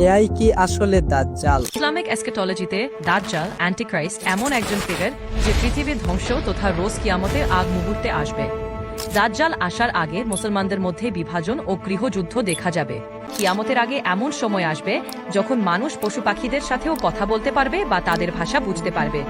AI কি আসলে দাজ্জাল? ইসলামিক এসকেটোলজিতে দাজ্জাল অ্যান্টিক্রাইস্ট এমন একজন ফিগার যে পৃথিবীর ধ্বংস তথা রোজ কিয়ামতের আগ মুহূর্তে আসবে। দাজ্জাল আসার আগে মুসলমানদের মধ্যে বিভাজন ও গৃহযুদ্ধ দেখা যাবে। কিয়ামতের আগে এমন সময় আসবে যখন মানুষ পশু পাখিদের সাথেও কথা বলতে পারবে বা তাদের ভাষা বুঝতে পারবে।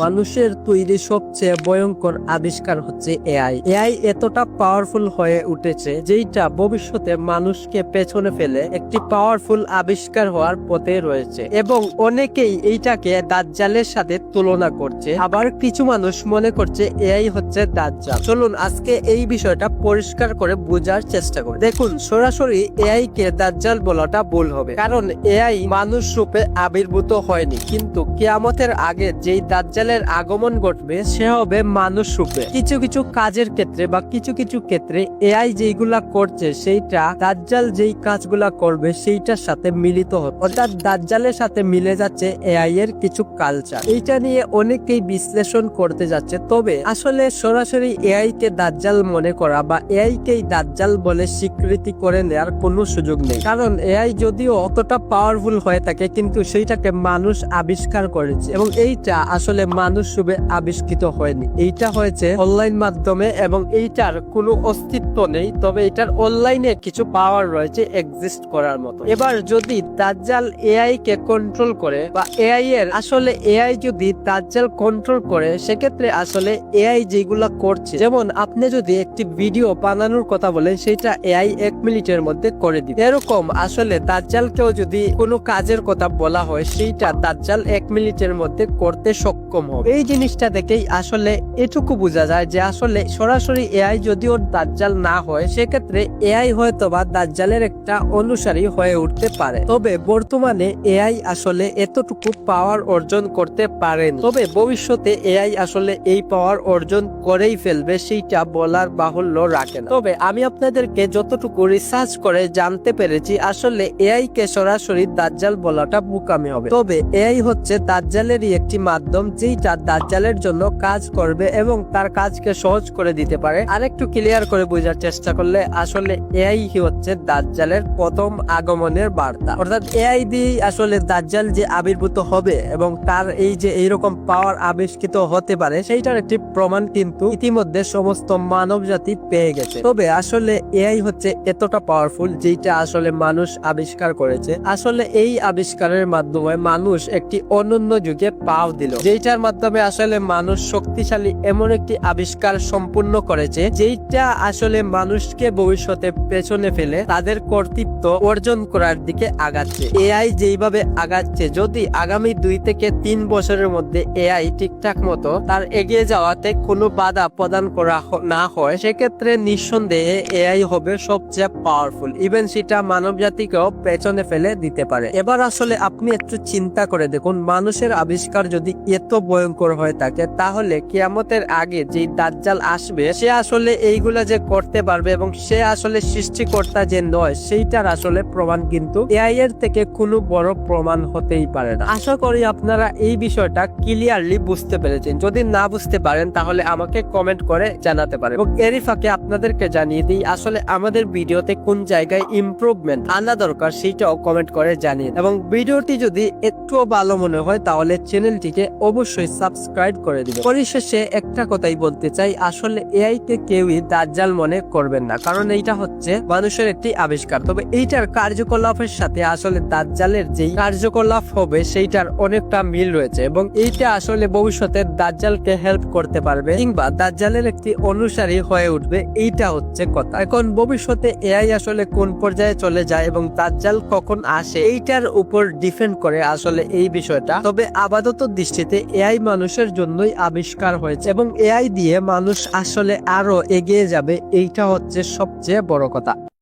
মানুষের তৈরি সবচেয়ে ভয়ঙ্কর আবিষ্কার হচ্ছে এআই। এআই এতটা পাওয়ারফুল হয়ে উঠেছে যেটা ভবিষ্যতে মানুষকে পেছনে ফেলে একটি পাওয়ারফুল আবিষ্কার হওয়ার পথে রয়েছে, এবং অনেকেই এইটাকে দাজ্জালের সাথে তুলনা করছে। আবার কিছু মানুষ মনে করছে এআই হচ্ছে দাজ্জাল। চলুন আজকে এই বিষয়টা পরিষ্কার করে বোঝার চেষ্টা করি। দেখুন, সরাসরি এআই কে দাজ্জাল বলাটা ভুল হবে, কারণ এআই মানুষ রূপে আবির্ভূত হয়নি, কিন্তু কিয়ামতের আগে যেই দাজ্জালের আগমন ঘটবে সে হবে মানুষ রূপে। কিছু কিছু কাজের ক্ষেত্রে বা কিছু কিছু ক্ষেত্রে এআই যেইগুলা করছে সেইটা দাজ্জাল যেই কাজগুলা করবে সেইটার সাথে মিলিত হবে, অর্থাৎ দাজ্জালের সাথে মিলে যাচ্ছে এআই এর কিছু কালচার। এইটা নিয়ে অনেকেই বিশ্লেষণ করতে যাচ্ছে, তবে আসলে সরাসরি এআই কে দাজ্জাল মনে করা বা এআই কেই দাজ্জাল বলে স্বীকৃতি করে নেওয়ার কোনো সুযোগ নেই, কারণ এআই যদিও অতটা পাওয়ারফুল হয়ে থাকে কিন্তু সেইটাকে মানুষ আবিষ্কার করেছে, এবং এইটা আসলে মানুষ রূপে আবিষ্কৃত হয়নি। এইটা হয়েছে অনলাইন মাধ্যমে এবং এইটার কোনো অস্তিত্ব নেই, তবে এটার অনলাইনে কিছু পাওয়ার রয়েছে এক্সিস্ট করার মতো। এবার যদি দাজ্জাল এআই কে কন্ট্রোল করে বা এআই যদি দাজ্জাল কন্ট্রোল করে, সেক্ষেত্রে আসলে এআই যেগুলা করছে, যেমন আপনি যদি একটি ভিডিও বানানোর কথা বলেন সেটা এআই 1 মিনিটের মধ্যে করে দিবে, এরকম আসলে দাজ্জালকেও যদি কোনো কাজের কথা বলা হয় সেইটা দাজ্জাল 1 মিনিটের মধ্যে করতে সক্ষম হবে। এই জিনিসটা দেখেই আসলে এটুকু বোঝা যায় যে আসলে সরাসরি এআই যদিও দাজ্জাল না হয়, সেক্ষেত্রে এআই হয়তো বা দাজ্জালের একটা অনুসারী হয়ে উঠতে পারে। তবে বর্তমানে এআই আসলে এতটুকু পাওয়ার অর্জন করতে পারেনি, তবে ভবিষ্যতে এআই আসলে এই পাওয়ার অর্জন করেই ফেলবে সেইটা বলার বাহুল্য রাখে না। তবে আমি আপনাদেরকে যতটুকু রিসার্চ করে জানতে পেরেছি, আসলে এআই কে সরাসরি দাজ্জাল বলাটা বোকামি হবে। তবে এআই হচ্ছে দাজ্জালেরই একটি মাধ্যম যেটা দাজ্জালের জন্য কাজ করবে এবং তার কাজকে সহজ করে দিতে পারে। আরেকটু ক্লিয়ার করে বোঝার চেষ্টা করলে আসলে এআই হচ্ছে দাজ্জালের প্রথম আগমনের বার্তা, অর্থাৎ এআই দিয়ে আসলে দাজ্জাল যে আবির্ভূত হবে এবং তার এই যে এইরকম পাওয়ার আবিষ্কৃত হতে পারে সেইটার একটি প্রমাণ কিন্তু ইতিমধ্যে সমস্ত মানব জাতি পেয়ে গেছে। তবে আসলে এআই হচ্ছে এতটা পাওয়ারফুল যেটা আসলে মানুষ আবিষ্কার করেছে। আসলে এই আবিষ্কারের মাধ্যমে মানুষ একটি অনন্য যুগে পাও দিল, যেটার মাধ্যমে আসলে মানুষ শক্তিশালী এমন একটি আবিষ্কার সম্পূর্ণ করেছে যেটা আসলে মানুষকে ভবিষ্যতে পেছনে ফেলে তাদের কর্তৃত্ব অর্জন করার দিকে আগাচ্ছে। এআই যেইভাবে আগাচ্ছে, যদি আগামী 2 থেকে 3 বছরের মধ্যে এআই ঠিকঠাক মতো তার এগিয়ে যাওয়াতে কোনো বাধা প্রদান করা না হয়, সেক্ষেত্রে নিঃসন্দেহে এআই হবে সবচেয়ে পাওয়ারফুল, ইভেন সেটা মানব জাতিকেও পেছনে ফেলে দিতে পারে। এবার আসলে আপনি একটু চিন্তা করে দেখুন, মানুষের আবিষ্কার যদি এত ভয়ঙ্কর হয়ে থাকে, তাহলে কিয়ামতের আগে যে দাজ্জাল আসবে সে আসলে এইগুলা যে করতে পারবে এবং সে আসলে সৃষ্টিকর্তা যে নয় সেইটার আসলে প্রমাণ কিন্তু এআই এর থেকে কোনো বড় প্রমাণ হতেই পারে না। আশা করি আপনারা এই বিষয়টা ক্লিয়ারলি বুঝতে পেরেছেন। যদি না বুঝতে পারেন তাহলে আমাকে কমেন্ট করে জানাতে পারেন, এবং এরই ফাঁকে আপনাদেরকে জানিয়ে দিই আসলে আমাদের ভিডিওতে কোন জায়গায় ইমপ্রুভমেন্ট আনা দরকার সেইটাও কমেন্ট করে জানিয়ে, এবং ভিডিওটি যদি একটুও ভালো মনে হয় তাহলে চ্যানেলটিকে অবশ্যই সাবস্ক্রাইব করে দিবেন। পরিশেষে একটা কথাই বলতে চাই, আসলে এআই কে কেউই দাজ্জাল মনে করবেন না, কারণ এইটা হচ্ছে মানুষের একটি আবিষ্কার। তবে এইটার কার্যকলাপের সাথে আসলে দাজ্জালের যেই কার্যকলাপ হবে সেইটার অনেকটা মিল রয়েছে, এবং এইটা আসলে ভবিষ্যতে দাজ্জালকে হেল্প করতে পারবে কিংবা দাজ্জালের একটি অনুসারী হয়ে উঠবে, এইটা হচ্ছে কথা। এখন ভবিষ্যতে এআই আসলে কোন পর্যায়ে চলে যায় এবং দাজ্জাল কখন আসে এইটার উপর ডিপেন্ড করে আসলে এই বিষয়টা। তবে আপাতত দৃষ্টিতে এআই মানুষের জন্যই আবিষ্কার হয়েছে এবং এআই দিয়ে মানুষ আসলে আরো এগিয়ে যাবে, এইটা হচ্ছে সবচেয়ে বড় কথা।